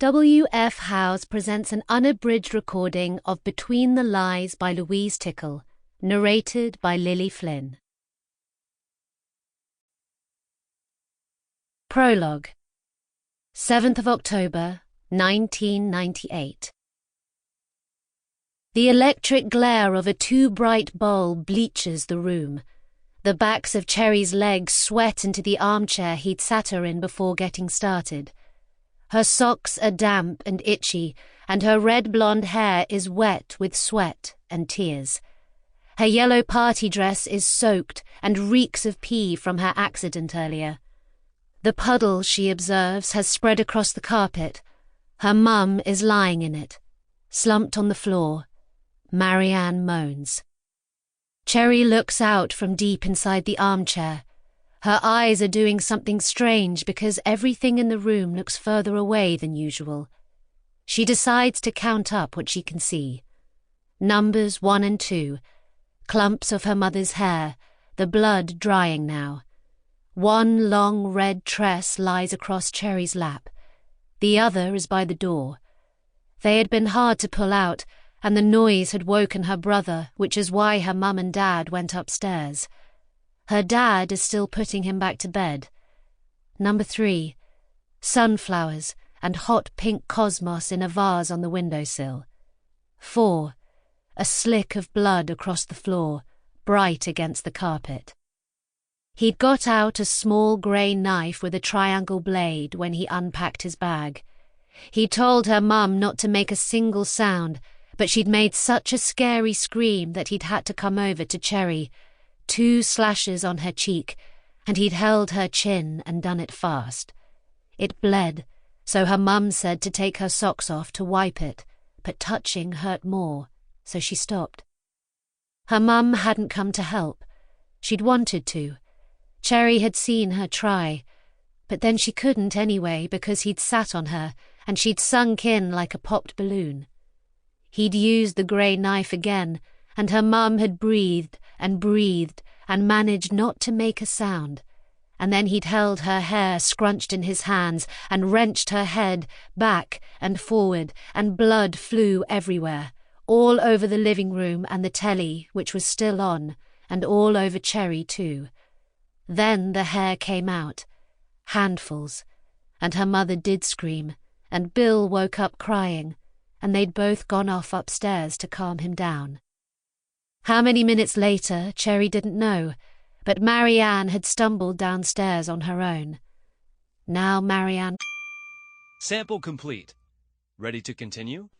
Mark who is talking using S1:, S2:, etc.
S1: W.F. Howes presents an unabridged recording of Between the Lies by Louise Tickle, narrated by Lillie Flynn. Prologue. 7th of October, 1998. The electric glare of a too-bright bulb bleaches the room. The backs of Cherry's legs sweat into the armchair he'd sat her in before getting started. Her socks are damp and itchy, and her red blonde hair is wet with sweat and tears. Her yellow party dress is soaked and reeks of pee from her accident earlier. The puddle, she observes, has spread across the carpet. Her mum is lying in it, slumped on the floor. Marianne moans. Cherry looks out from deep inside the armchair. Her eyes are doing something strange because everything in the room looks further away than usual. She decides to count up what she can see. Numbers 1 and 2, clumps of her mother's hair, the blood drying now. One long red tress lies across Cherry's lap. The other is by the door. They had been hard to pull out, and the noise had woken her brother, which is why her mum and dad went upstairs. Her dad is still putting him back to bed. Number 3, sunflowers and hot pink cosmos in a vase on the windowsill. 4, a slick of blood across the floor, bright against the carpet. He'd got out a small grey knife with a triangle blade when he unpacked his bag. He told her mum not to make a single sound, but she'd made such a scary scream that he'd had to come over to Cherry. 2 slashes on her cheek, and he'd held her chin and done it fast. It bled, so her mum said to take her socks off to wipe it, but touching hurt more, so she stopped. Her mum hadn't come to help. She'd wanted to. Cherry had seen her try, but then she couldn't anyway because he'd sat on her and she'd sunk in like a popped balloon. He'd used the grey knife again, and her mum had breathed and managed not to make a sound. And then he'd held her hair scrunched in his hands and wrenched her head back and forward, and blood flew everywhere, all over the living room and the telly, which was still on, and all over Cherry too. Then the hair came out, handfuls, and her mother did scream, and Bill woke up crying, and they'd both gone off upstairs to calm him down. How many minutes later, Cherry didn't know, but Marianne had stumbled downstairs on her own. Now Marianne...
S2: Sample complete. Ready to continue?